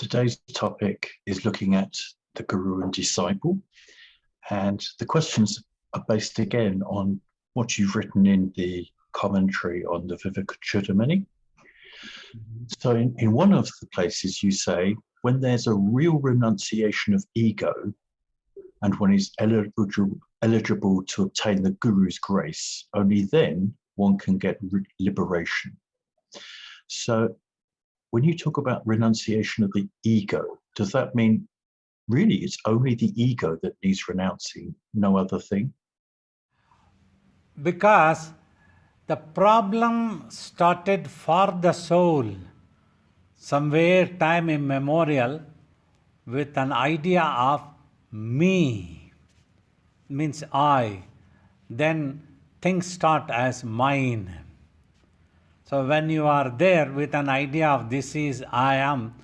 Today's topic is looking at the Guru and disciple, and the questions are based again on what you've written in the commentary on the Vivekananda. So in one of the places you say, when there's a real renunciation of ego and one is eligible to obtain the Guru's grace, only then one can get liberation. So when you talk about renunciation of the ego, does that mean really it's only the ego that needs renouncing, no other thing? Because the problem started for the soul somewhere time immemorial with an idea of me, means I. Then things start as mine. So when you are there with an idea of this is I am,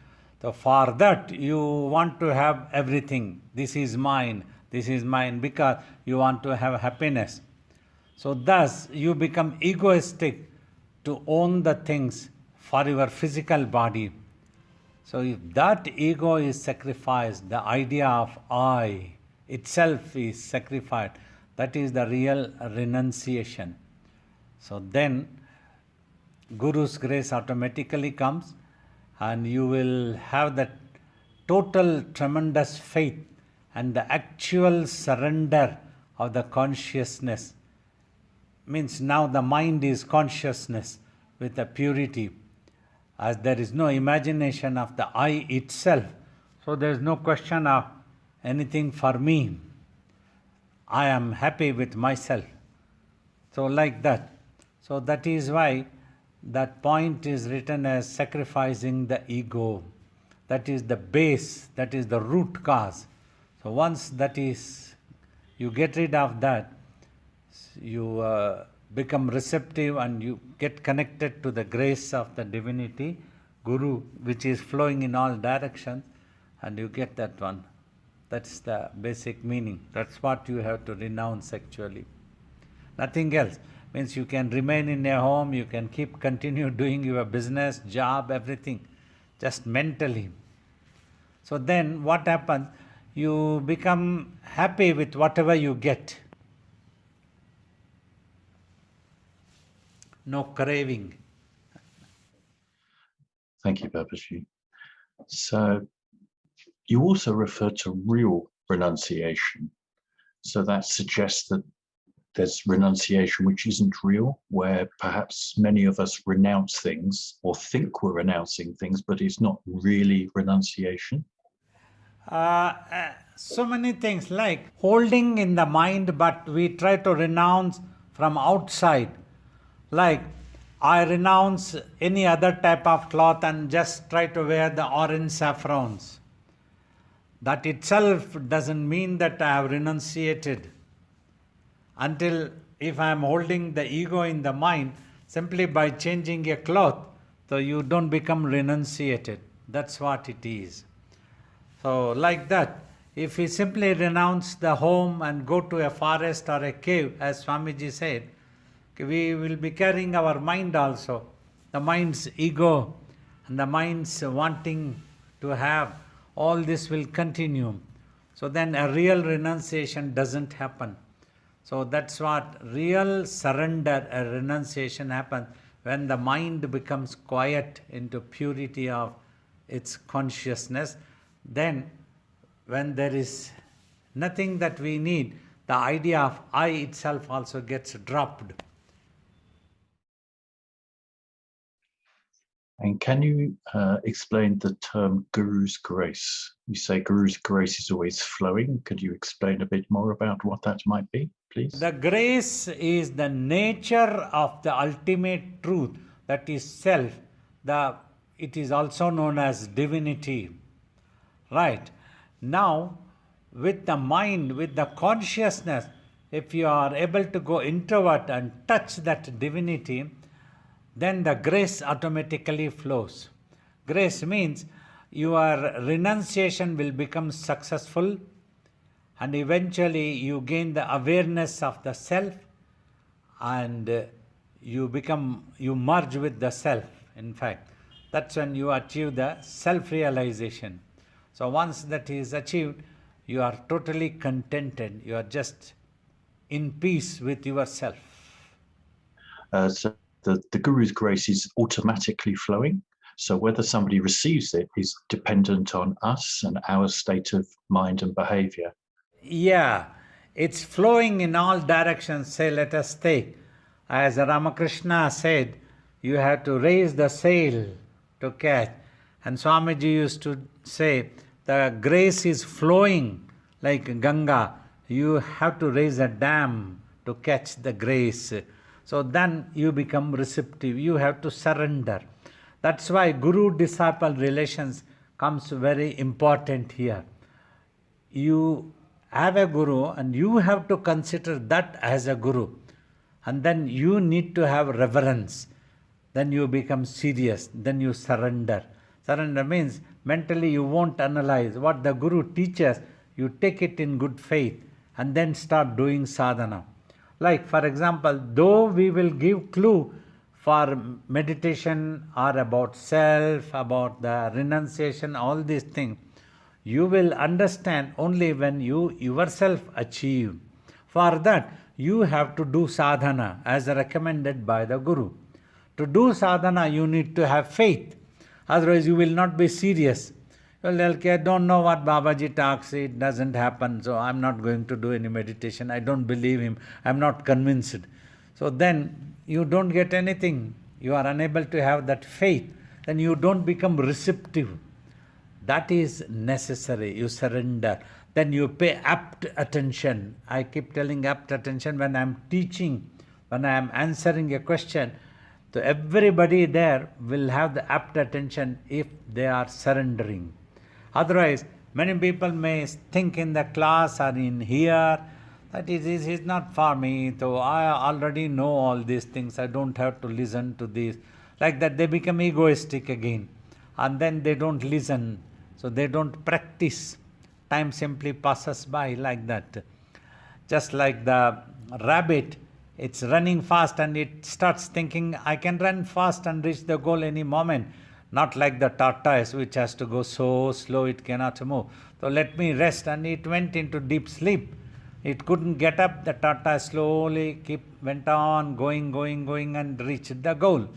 so for that you want to have everything. This is mine, because you want to have happiness. So thus you become egoistic to own the things for your physical body. So if that ego is sacrificed, the idea of I itself is sacrificed, that is the real renunciation. So then Guru's grace automatically comes and you will have that total tremendous faith and the actual surrender of the consciousness. Means now the mind is consciousness with the purity. As there is no imagination of the I itself, so there is no question of anything for me. I am happy with myself. So like that. So that is why that point is written as sacrificing the ego. That is the base, that is the root cause. So once that is, you get rid of that, you become receptive and you get connected to the grace of the divinity, Guru, which is flowing in all directions, and you get that one. That's the basic meaning. That's what you have to renounce actually. Nothing else. Means you can remain in a home, you can continue doing your business, job, everything, just mentally. So then what happens? You become happy with whatever you get. No craving. Thank you, Babaji. So you also refer to real renunciation. So that suggests that there's renunciation which isn't real, where perhaps many of us renounce things or think we're renouncing things, but it's not really renunciation. So many things like holding in the mind, but we try to renounce from outside. Like I renounce any other type of cloth and just try to wear the orange saffrons. That itself doesn't mean that I have renunciated. Until if I am holding the ego in the mind, simply by changing a cloth, so you don't become renunciated. That's what it is. So like that, if we simply renounce the home and go to a forest or a cave, as Swamiji said, we will be carrying our mind also. The mind's ego and the mind's wanting to have, all this will continue. So then a real renunciation doesn't happen. So that's what real surrender, a renunciation happens when the mind becomes quiet into purity of its consciousness. Then when there is nothing that we need, the idea of I itself also gets dropped. And can you explain the term Guru's grace? You say Guru's grace is always flowing. Could you explain a bit more about what that might be, please? The grace is the nature of the ultimate truth, that is self. It is also known as divinity. Right. Now, with the mind, with the consciousness, if you are able to go introvert and touch that divinity, then the grace automatically flows. Grace means your renunciation will become successful and eventually you gain the awareness of the self and you merge with the self, in fact. That's when you achieve the self-realization. So once that is achieved, you are totally contented. You are just in peace with yourself. So the Guru's grace is automatically flowing. So whether somebody receives it is dependent on us and our state of mind and behavior. Yeah, it's flowing in all directions. Say, let us take, as Ramakrishna said, you have to raise the sail to catch. And Swamiji used to say, the grace is flowing like Ganga. You have to raise a dam to catch the grace. So then you become receptive. You have to surrender. That's why guru-disciple relations comes very important here. You have a guru and you have to consider that as a guru. And then you need to have reverence. Then you become serious. Then you surrender. Surrender means mentally you won't analyze. What the guru teaches, you take it in good faith and then start doing sadhana. Like for example, though we will give clue for meditation or about self, about the renunciation, all these things, you will understand only when you yourself achieve. For that, you have to do sadhana as recommended by the Guru. To do sadhana, you need to have faith. Otherwise, you will not be serious. Well, okay, I don't know what Babaji talks, it doesn't happen, so I'm not going to do any meditation. I don't believe him, I'm not convinced. So then, you don't get anything. You are unable to have that faith. Then you don't become receptive. That is necessary. You surrender. Then you pay apt attention. I keep telling apt attention when I'm teaching, when I'm answering a question. So everybody there will have the apt attention if they are surrendering. Otherwise, many people may think in the class or in here, that is not for me, so I already know all these things, I don't have to listen to this. Like that they become egoistic again. And then they don't listen, so they don't practice. Time simply passes by like that. Just like the rabbit, it's running fast and it starts thinking, I can run fast and reach the goal any moment. Not like the tortoise, which has to go so slow it cannot move. So let me rest, and it went into deep sleep. It couldn't get up. The tortoise slowly went on going and reached the goal.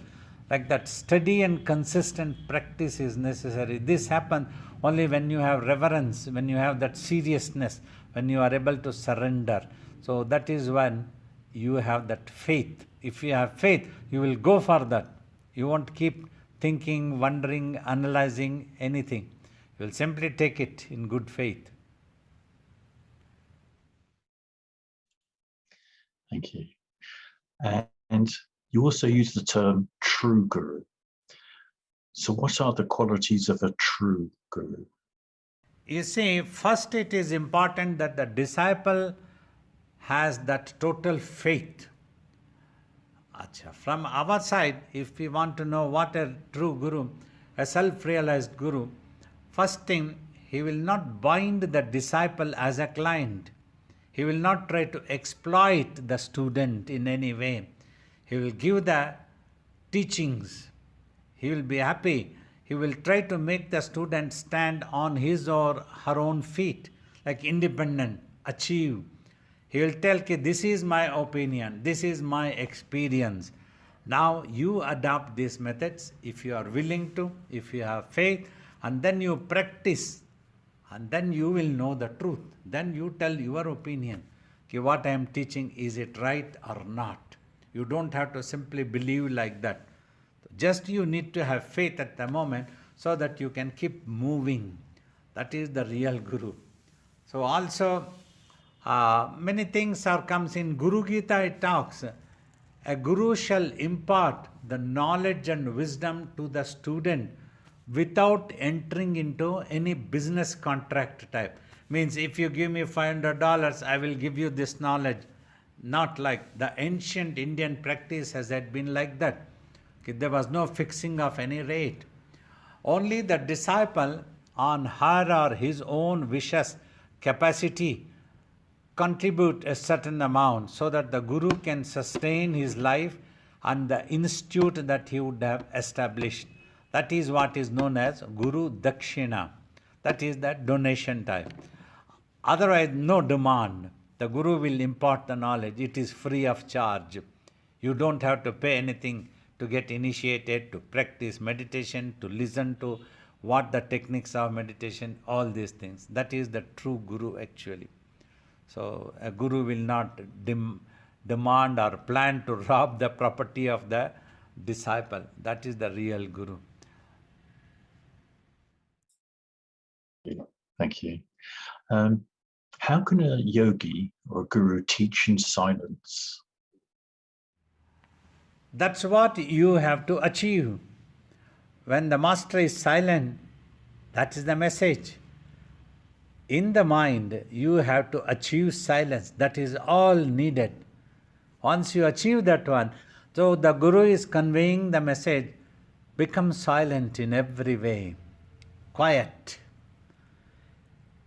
Like that, steady and consistent practice is necessary. This happens only when you have reverence, when you have that seriousness, when you are able to surrender. So that is when you have that faith. If you have faith, you will go for that. You won't keep thinking, wondering, analyzing anything. You will simply take it in good faith. Thank you. And you also use the term true guru. So what are the qualities of a true guru? You see, first it is important that the disciple has that total faith. From our side, if we want to know what a true guru, a self-realized guru, first thing, he will not bind the disciple as a client. He will not try to exploit the student in any way. He will give the teachings. He will be happy. He will try to make the student stand on his or her own feet, like independent, achieve. He will tell, this is my opinion, this is my experience. Now you adopt these methods if you are willing to, if you have faith, and then you practice, and then you will know the truth. Then you tell your opinion. What I am teaching, is it right or not? You don't have to simply believe like that. Just you need to have faith at the moment so that you can keep moving. That is the real guru. So also, many things comes in Guru Gita, it talks, a guru shall impart the knowledge and wisdom to the student without entering into any business contract type. Means if you give me $500, I will give you this knowledge. Not like the ancient Indian practice has been like that. There was no fixing of any rate. Only the disciple on her or his own wishes, capacity, contribute a certain amount so that the guru can sustain his life and the institute that he would have established. That is what is known as Guru Dakshina. That is the donation type. Otherwise, no demand. The Guru will impart the knowledge. It is free of charge. You don't have to pay anything to get initiated, to practice meditation, to listen to what the techniques of meditation, all these things. That is the true Guru actually. So a Guru will not demand or plan to rob the property of the disciple. That is the real Guru. Thank you. How can a yogi or a guru teach in silence? That's what you have to achieve. When the master is silent, that is the message. In the mind, you have to achieve silence. That is all needed. Once you achieve that one, so the Guru is conveying the message, become silent in every way, quiet.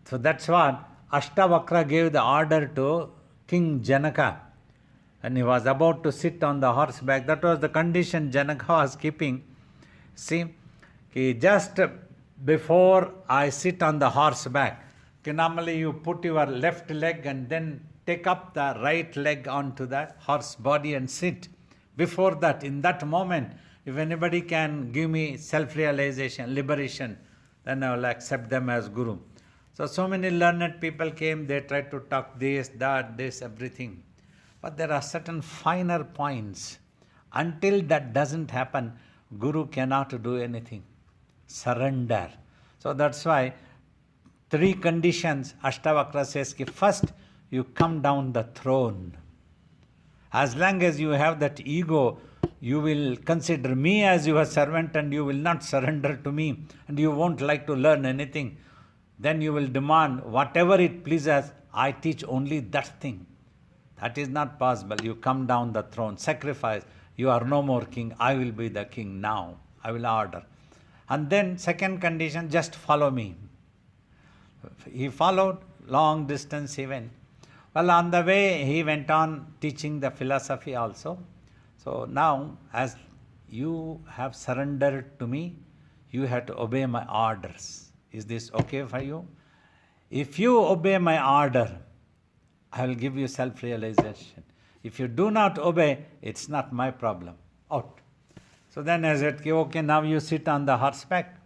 So that's what Ashtavakra gave the order to King Janaka. And he was about to sit on the horseback. That was the condition Janaka was keeping. See, just before I sit on the horseback, normally you put your left leg and then take up the right leg onto the horse body and sit. Before that, in that moment, if anybody can give me self-realization, liberation, then I will accept them as Guru. So many learned people came, they tried to talk this, that, this, everything. But there are certain finer points. Until that doesn't happen, Guru cannot do anything. Surrender. So that's why 3 conditions Ashtavakra says, first you come down the throne. As long as you have that ego, you will consider me as your servant and you will not surrender to me and you won't like to learn anything. Then you will demand whatever it pleases, I teach only that thing. That is not possible. You come down the throne, sacrifice. You are no more king. I will be the king now. I will order. And then second condition, just follow me. He followed, long distance he went. Well, on the way he went on teaching the philosophy also. So now as you have surrendered to me, you have to obey my orders. Is this okay for you? If you obey my order, I will give you self-realization. If you do not obey, it's not my problem. Out. So then I said, okay, now you sit on the horseback.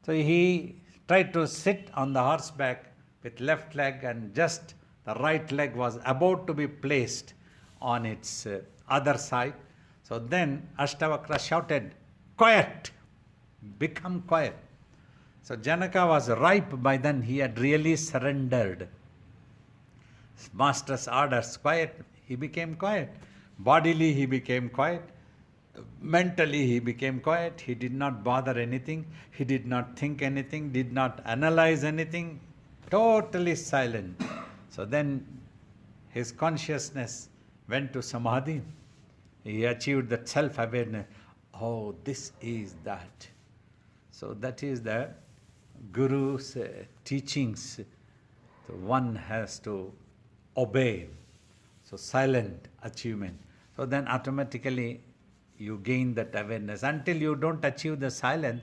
So he tried to sit on the horseback with left leg and just the right leg was about to be placed on its other side. So then Ashtavakra shouted, quiet, become quiet. So Janaka was ripe by then, he had really surrendered. Master's orders, quiet, he became quiet. Bodily he became quiet. Mentally he became quiet. He did not bother anything. He did not think anything, did not analyze anything. Totally silent. So then his consciousness went to Samadhi. He achieved that self-awareness. Oh, this is that. So that is the Guru's teachings. So one has to obey. So silent achievement. So then automatically you gain that awareness. Until you don't achieve the silence,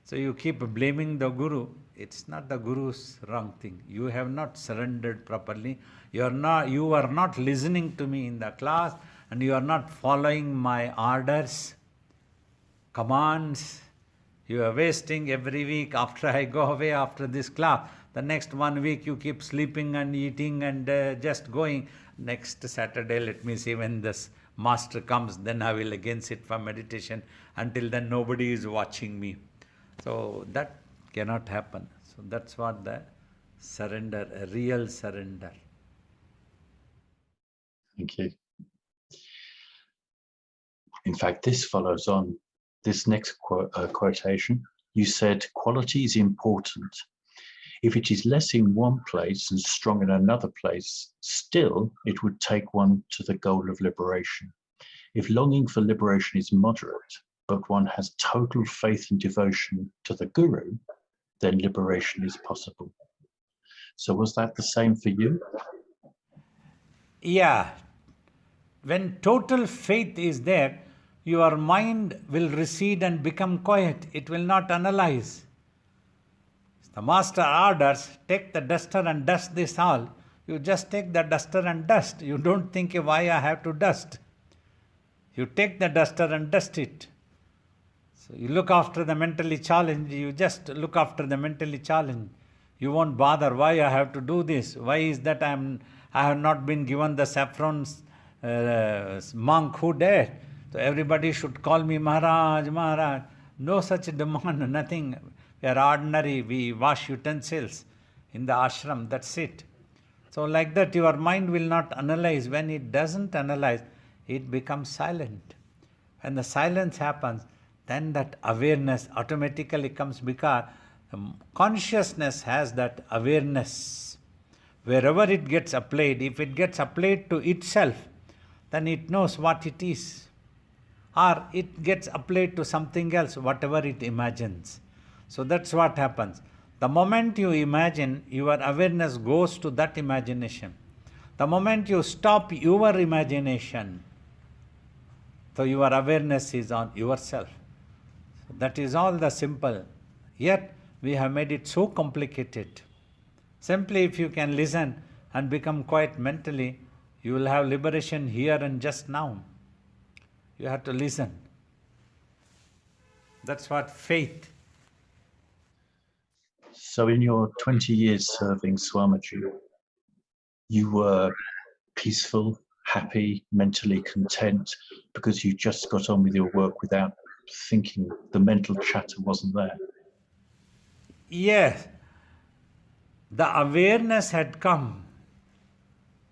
so you keep blaming the Guru. It's not the Guru's wrong thing. You have not surrendered properly. You are not listening to me in the class and you are not following my orders, commands. You are wasting every week after I go away after this class. The next 1 week you keep sleeping and eating and just going. Next Saturday, let me see when this master comes, then I will again sit for meditation. Until then, nobody is watching me. So that cannot happen. So that's what the surrender, a real surrender. Thank you. In fact, this follows on this next quotation. You said, quality is important. If it is less in one place and strong in another place, still it would take one to the goal of liberation. If longing for liberation is moderate, but one has total faith and devotion to the Guru, then liberation is possible. So was that the same for you? Yeah. When total faith is there, your mind will recede and become quiet. It will not analyze. The master orders, take the duster and dust this hall. You just take the duster and dust. You don't think why I have to dust. You take the duster and dust it. So you look after the mentally challenged, you just look after the mentally challenged. You won't bother why I have to do this. Why is that I have not been given the saffron monk who did. So everybody should call me Maharaj, Maharaj. No such demand, nothing. We are ordinary, we wash utensils in the ashram, that's it. So like that your mind will not analyze. When it doesn't analyze, it becomes silent. When the silence happens, then that awareness automatically comes, because consciousness has that awareness. Wherever it gets applied, if it gets applied to itself, then it knows what it is. Or it gets applied to something else, whatever it imagines. So that's what happens. The moment you imagine, your awareness goes to that imagination. The moment you stop your imagination, so your awareness is on yourself. So that is all the simple. Yet we have made it so complicated. Simply if you can listen and become quiet mentally, you will have liberation here and just now. You have to listen. That's what faith. So in your 20 years serving Swamiji, you were peaceful, happy, mentally content, because you just got on with your work without thinking. The mental chatter wasn't there. Yes, the awareness had come.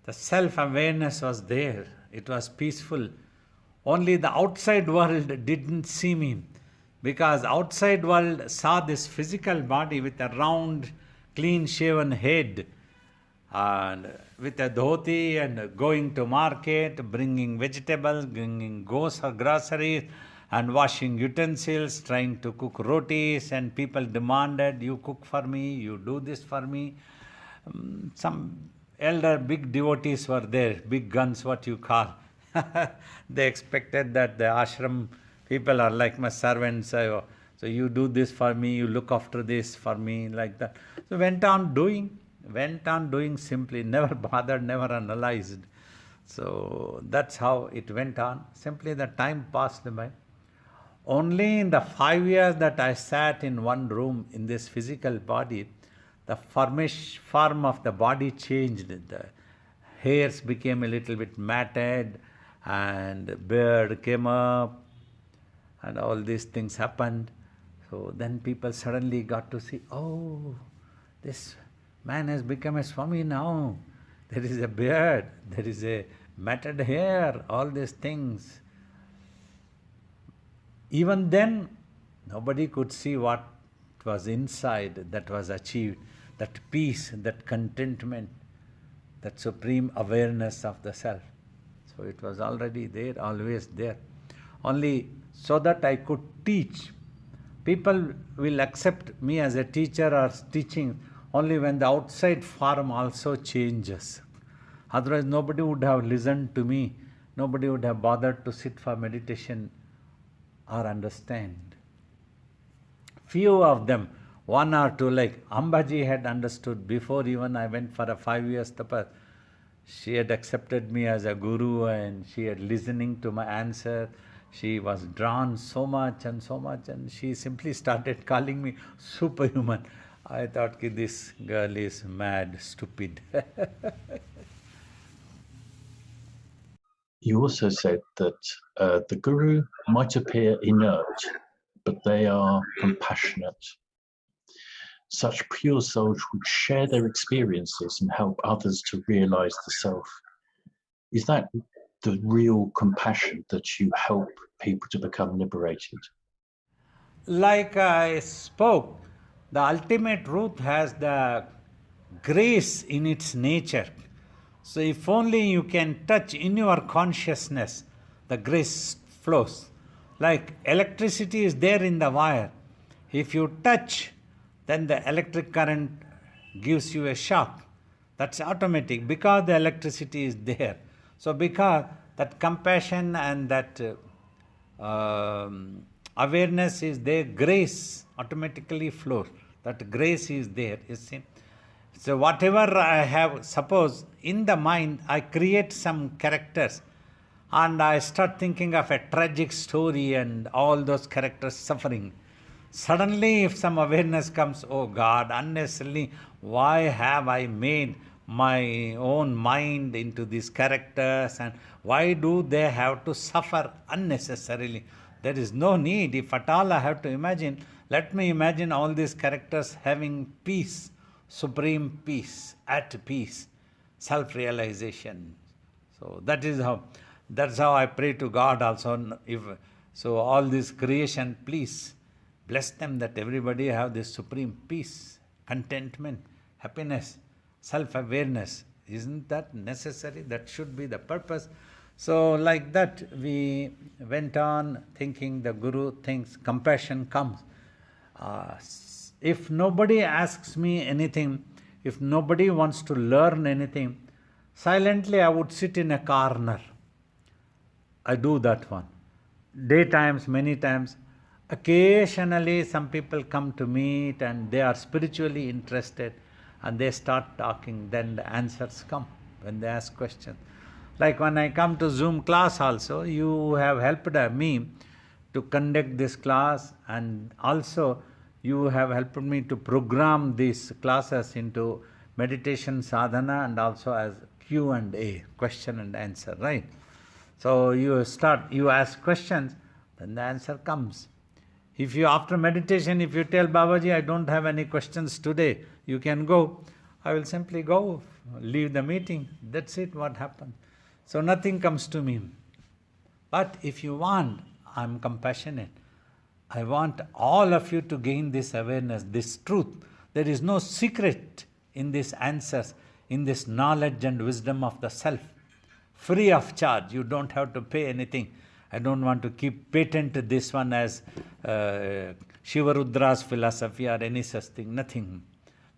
The self-awareness was there. It was peaceful. Only the outside world didn't see me, because outside world saw this physical body with a round, clean-shaven head, and with a dhoti, and going to market, bringing vegetables, bringing groceries, and washing utensils, trying to cook rotis, and people demanded, you cook for me, you do this for me. Some elder big devotees were there, big guns what you call. They expected that the ashram people are like my servants, so you do this for me, you look after this for me, like that. So went on doing simply, never bothered, never analyzed. So that's how it went on. Simply the time passed by. Only in the 5 years that I sat in one room in this physical body, the form of the body changed. The hairs became a little bit matted, and beard came up, and all these things happened. So then people suddenly got to see, oh, this man has become a Swami now. There is a beard, there is a matted hair, all these things. Even then, nobody could see what was inside that was achieved, that peace, that contentment, that supreme awareness of the self. So it was already there, always there. Only so that I could teach. People will accept me as a teacher or teaching only when the outside form also changes. Otherwise, nobody would have listened to me. Nobody would have bothered to sit for meditation or understand. Few of them, one or two, like Ambaji had understood before even I went for a 5 years tapas. She had accepted me as a guru, and she had listening to my answer. She was drawn so much, and she simply started calling me superhuman. I thought, this girl is mad, stupid. You also said that the guru might appear inert, but they are compassionate. Such pure souls would share their experiences and help others to realize the self. Is that the real compassion that you help people to become liberated? Like I spoke, the ultimate truth has the grace in its nature. So if only you can touch in your consciousness, the grace flows. Like electricity is there in the wire. If you touch, then the electric current gives you a shock. That's automatic because the electricity is there. So because that compassion and that awareness is there, grace automatically flows. That grace is there, you see. So whatever I have, suppose in the mind I create some characters and I start thinking of a tragic story and all those characters suffering. Suddenly if some awareness comes, oh God, unnecessarily, why have I made my own mind into these characters, and why do they have to suffer unnecessarily? There is no need. If at all I have to imagine, let me imagine all these characters having peace, supreme peace, at peace, self-realization. So that's how I pray to God also. So all this creation, please bless them, that everybody have this supreme peace, contentment, happiness, self-awareness. Isn't that necessary? That should be the purpose. So like that we went on thinking. The Guru thinks, compassion comes. If nobody asks me anything, if nobody wants to learn anything, silently I would sit in a corner. I do that one. Daytimes, many times. Occasionally some people come to meet and they are spiritually interested and they start talking, then the answers come when they ask questions. Like when I come to Zoom class also, you have helped me to conduct this class, and also you have helped me to program these classes into meditation sadhana and also as Q&A, question and answer, right? So you ask questions, then the answer comes. If you, after meditation, if you tell Babaji, I don't have any questions today, you can go, I will simply go, leave the meeting. That's it, what happened. So nothing comes to me. But if you want, I'm compassionate. I want all of you to gain this awareness, this truth. There is no secret in these answers, in this knowledge and wisdom of the self. Free of charge, you don't have to pay anything. I don't want to keep patent this one as Shiva Rudra's philosophy or any such thing, nothing.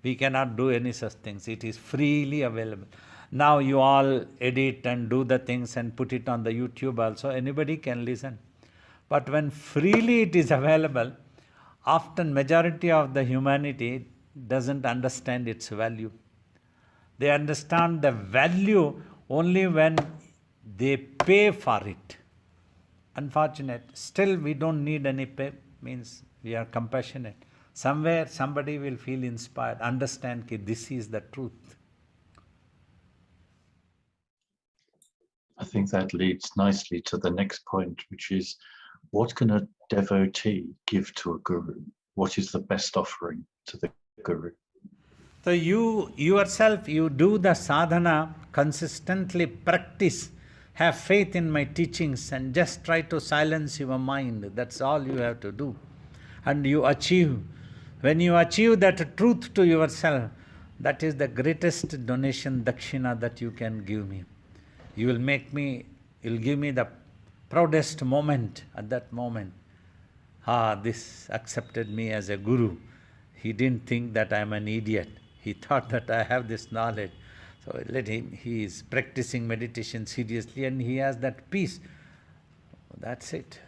We cannot do any such things. It is freely available. Now you all edit and do the things and put it on the YouTube also. Anybody can listen. But when freely it is available, often majority of the humanity doesn't understand its value. They understand the value only when they pay for it. Unfortunate. Still we don't need any pay, means we are compassionate. Somewhere somebody will feel inspired, understand that this is the truth. I think that leads nicely to the next point, which is, what can a devotee give to a guru? What is the best offering to the guru? So you yourself, you do the sadhana, consistently practice, have faith in my teachings and just try to silence your mind. That's all you have to do. And you achieve. When you achieve that truth to yourself, that is the greatest donation, dakshina, that you can give me. You will give me the proudest moment at that moment. This accepted me as a guru. He didn't think that I'm an idiot. He thought that I have this knowledge. So let him, he is practicing meditation seriously and he has that peace. That's it.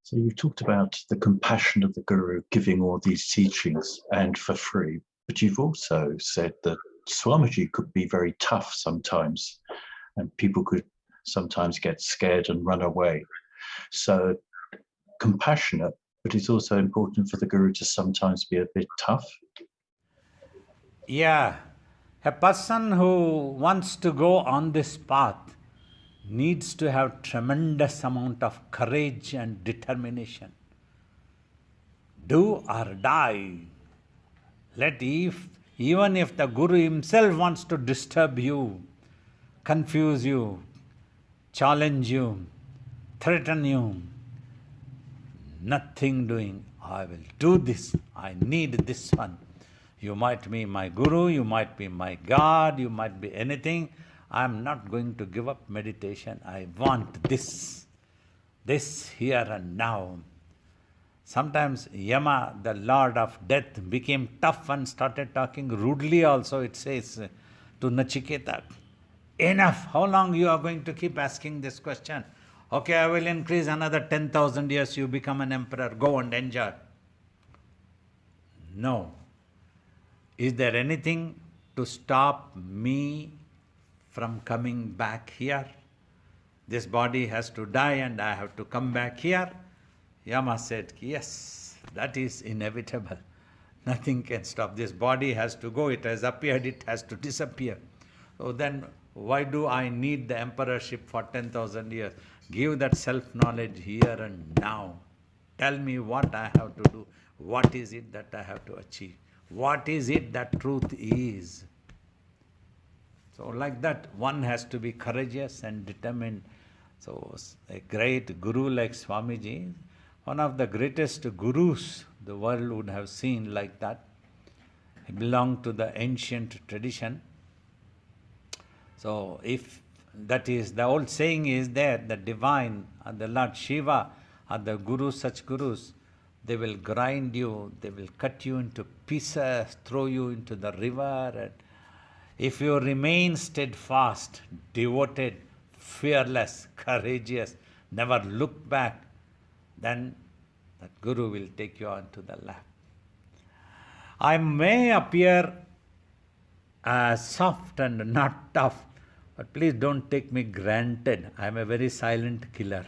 So you talked about the compassion of the guru giving all these teachings and for free, but you've also said that Swamiji could be very tough sometimes and people could sometimes get scared and run away. So compassionate, but it's also important for the guru to sometimes be a bit tough. Yeah, a person who wants to go on this path needs to have tremendous amount of courage and determination. Do or die. Even if the guru himself wants to disturb you, confuse you, challenge you, threaten you, nothing doing. I will do this. I need this one. You might be my guru, you might be my God, you might be anything. I am not going to give up meditation. I want this here and now. Sometimes Yama, the Lord of Death, became tough and started talking rudely also, it says, to Nachiketa. Enough. How long you are going to keep asking this question? Okay, I will increase another 10,000 years, you become an emperor, go and enjoy. No. Is there anything to stop me from coming back here? This body has to die and I have to come back here. Yama said, yes, that is inevitable. Nothing can stop. This body has to go. It has appeared, it has to disappear. So then why do I need the emperorship for 10,000 years? Give that self-knowledge here and now. Tell me what I have to do. What is it that I have to achieve? What is it that truth is? So like that, one has to be courageous and determined. So a great guru like Swamiji, one of the greatest gurus the world would have seen like that. He belonged to the ancient tradition. So if that is, the old saying is there, the divine and the Lord Shiva are the gurus, such gurus, they will grind you, they will cut you into pieces, throw you into the river. And if you remain steadfast, devoted, fearless, courageous, never look back, then that guru will take you on to the lap. I may appear soft and not tough, but please don't take me granted. I am a very silent killer.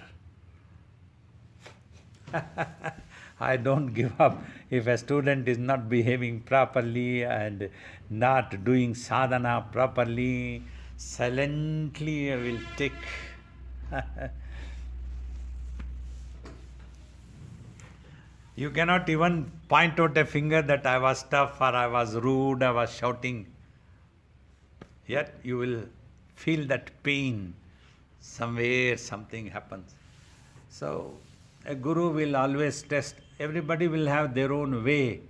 I don't give up. If a student is not behaving properly and not doing sadhana properly, silently I will take. You cannot even point out a finger that I was tough or I was rude, I was shouting. Yet you will feel that pain. Somewhere something happens. So a guru will always test. Everybody will have their own way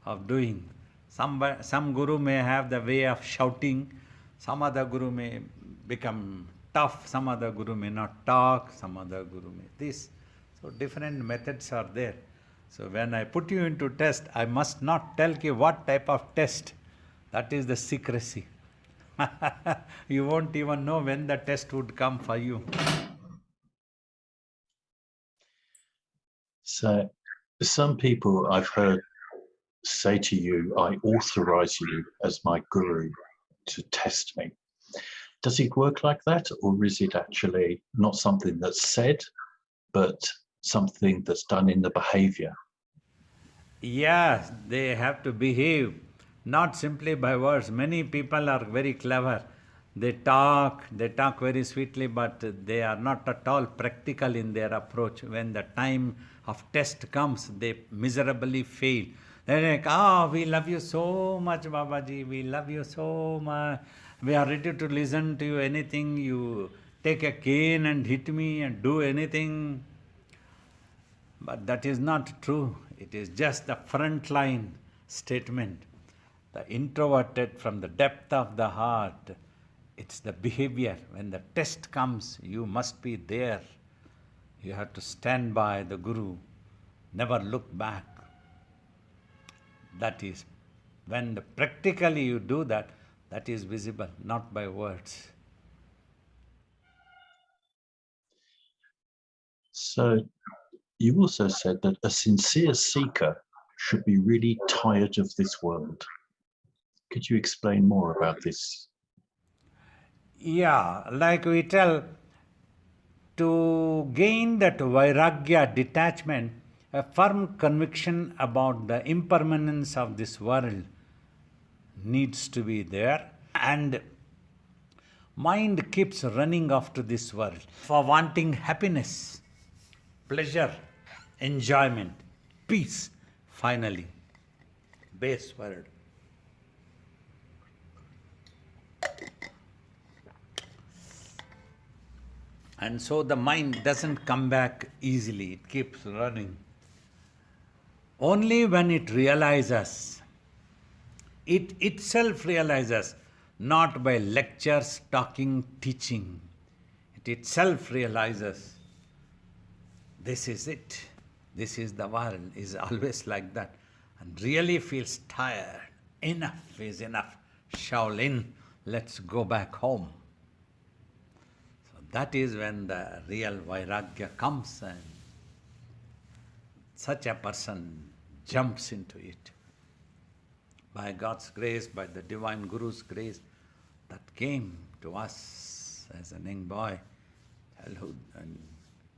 of doing. Some guru may have the way of shouting. Some other guru may become tough. Some other guru may not talk. Some other guru may this. So different methods are there. So when I put you into test, I must not tell you what type of test. That is the secrecy. You won't even know when the test would come for you. So some people I've heard say to you, I authorize you as my guru to test me. Does it work like that, or is it actually not something that's said, but something that's done in the behavior? Yes, they have to behave, not simply by words. Many people are very clever. They talk very sweetly, but they are not at all practical in their approach. When the time of test comes, they miserably fail. They're like, we love you so much, Babaji, we love you so much. We are ready to listen to you, anything. You take a cane and hit me and do anything. But that is not true. It is just the front line statement. The introverted from the depth of the heart, it's the behavior. When the test comes, you must be there. You have to stand by the guru, never look back. That is, when practically you do that, that is visible, not by words. So you also said that a sincere seeker should be really tired of this world. Could you explain more about this? Yeah, like we tell, to gain that vairagya, detachment, a firm conviction about the impermanence of this world needs to be there, and mind keeps running after this world for wanting happiness, pleasure, enjoyment, peace, finally, base world. And so the mind doesn't come back easily, it keeps running. Only when it realizes, it itself realizes, not by lectures, talking, teaching, it itself realizes, this is it, this is the world, is always like that, and really feels tired. Enough is enough. Shaolin, let's go back home. That is when the real Vairagya comes and such a person jumps into it. By God's grace, by the divine Guru's grace, that came to us as a young boy, childhood, and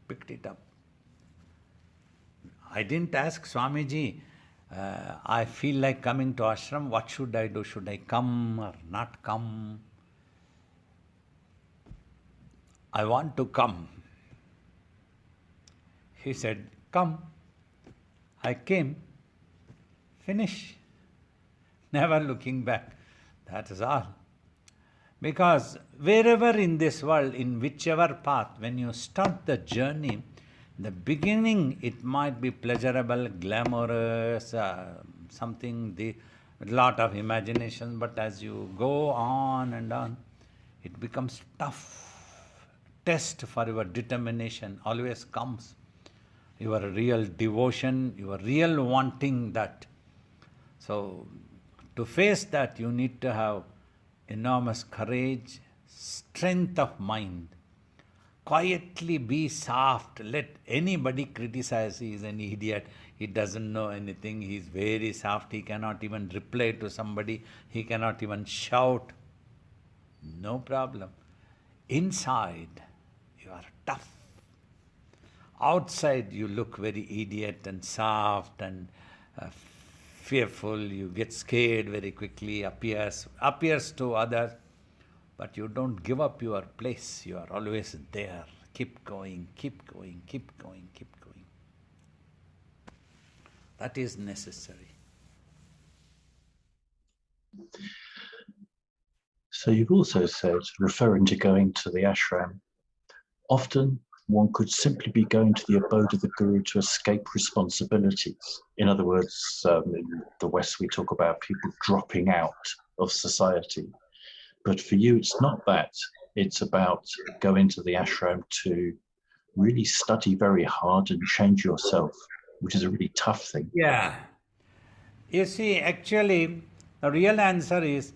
picked it up. I didn't ask Swamiji, I feel like coming to ashram, what should I do? Should I come or not come? I want to come. He said, come. I came. Finish. Never looking back. That is all. Because wherever in this world, in whichever path, when you start the journey, the beginning it might be pleasurable, glamorous, something, a lot of imagination, but as you go on and on, it becomes tough. Test for your determination always comes. Your real devotion, your real wanting that. So, to face that, you need to have enormous courage, strength of mind. Quietly be soft. Let anybody criticize. He is an idiot. He doesn't know anything. He is very soft. He cannot even reply to somebody. He cannot even shout. No problem. Inside, you are tough. Outside, you look very idiot and soft and fearful. You get scared very quickly, appears to others. But you don't give up your place. You are always there. Keep going, keep going, keep going, keep going. That is necessary. So you've also said, referring to going to the ashram, often one could simply be going to the abode of the Guru to escape responsibilities. In other words, in the West we talk about people dropping out of society. But for you, it's not that. It's about going to the ashram to really study very hard and change yourself, which is a really tough thing. Yeah. You see, actually, the real answer is,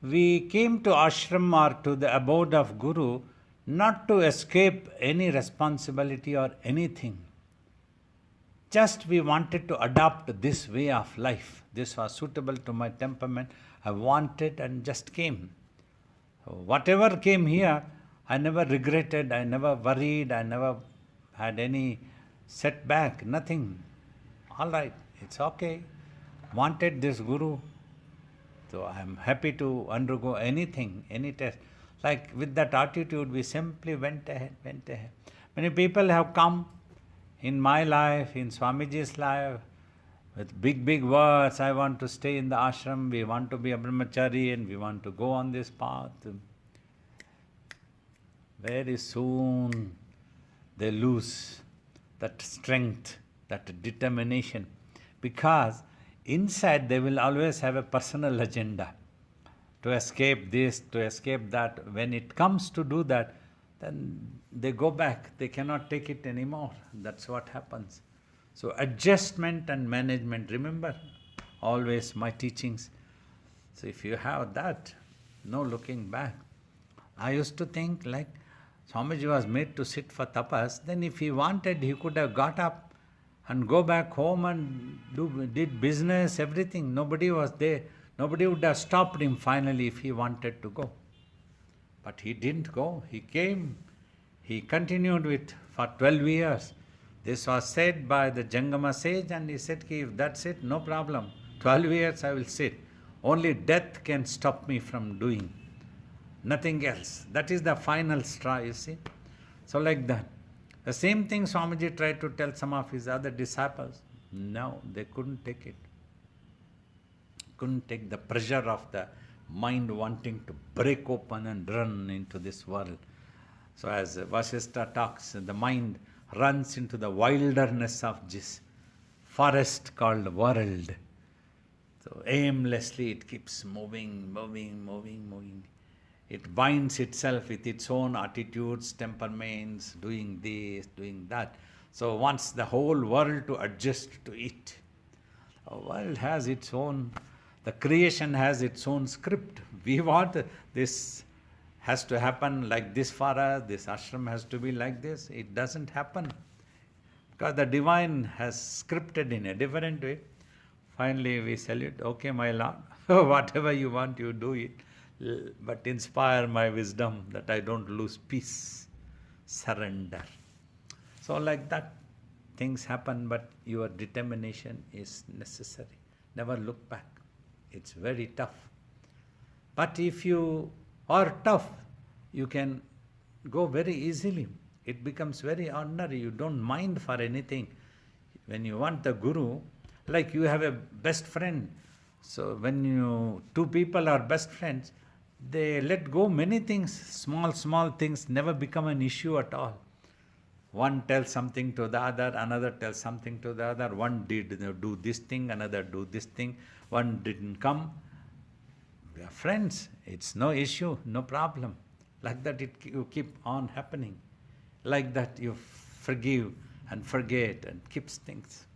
we came to ashram or to the abode of Guru not to escape any responsibility or anything. Just we wanted to adopt this way of life. This was suitable to my temperament. I wanted and just came. Whatever came here, I never regretted, I never worried, I never had any setback, nothing. All right, it's okay. Wanted this Guru, so I am happy to undergo anything, any test. Like with that attitude, we simply went ahead. Many people have come in my life, in Swamiji's life, with big words. I want to stay in the ashram, we want to be a brahmachari and we want to go on this path. Very soon they lose that strength, that determination, because inside they will always have a personal agenda to escape this, to escape that. When it comes to do that, then they go back. They cannot take it anymore. That's what happens. So adjustment and management, remember always my teachings. So if you have that, no looking back. I used to think like Swamiji was made to sit for tapas, then if he wanted, he could have got up and go back home and did business, everything. Nobody was there. Nobody would have stopped him finally if he wanted to go. But he didn't go. He came. He continued with for 12 years. This was said by the Jangama sage, and he said, if that's it, no problem. 12 years I will sit. Only death can stop me from doing. Nothing else. That is the final straw, you see. So like that. The same thing Swamiji tried to tell some of his other disciples. No, they couldn't take it. Couldn't take the pressure of the mind wanting to break open and run into this world. So as Vasishtha talks, the mind runs into the wilderness of this forest called world. So aimlessly it keeps moving. It binds itself with its own attitudes, temperaments, doing this, doing that. So wants the whole world to adjust to it. The world has its own, the creation has its own script. We want this has to happen like this for us, this ashram has to be like this. It doesn't happen. Because the divine has scripted in a different way. Finally we salute, okay my Lord, whatever you want, you do it. But inspire my wisdom that I don't lose peace. Surrender. So like that, things happen, but your determination is necessary. Never look back. It's very tough. But if you are tough, you can go very easily. It becomes very ordinary. You don't mind for anything. When you want the Guru, like you have a best friend. So when two people are best friends, they let go many things, small things never become an issue at all. One tells something to the other, another tells something to the other. One did do this thing, another do this thing. One didn't come. We are friends. It's no issue, no problem. Like that you keep on happening. Like that you forgive and forget and keeps things.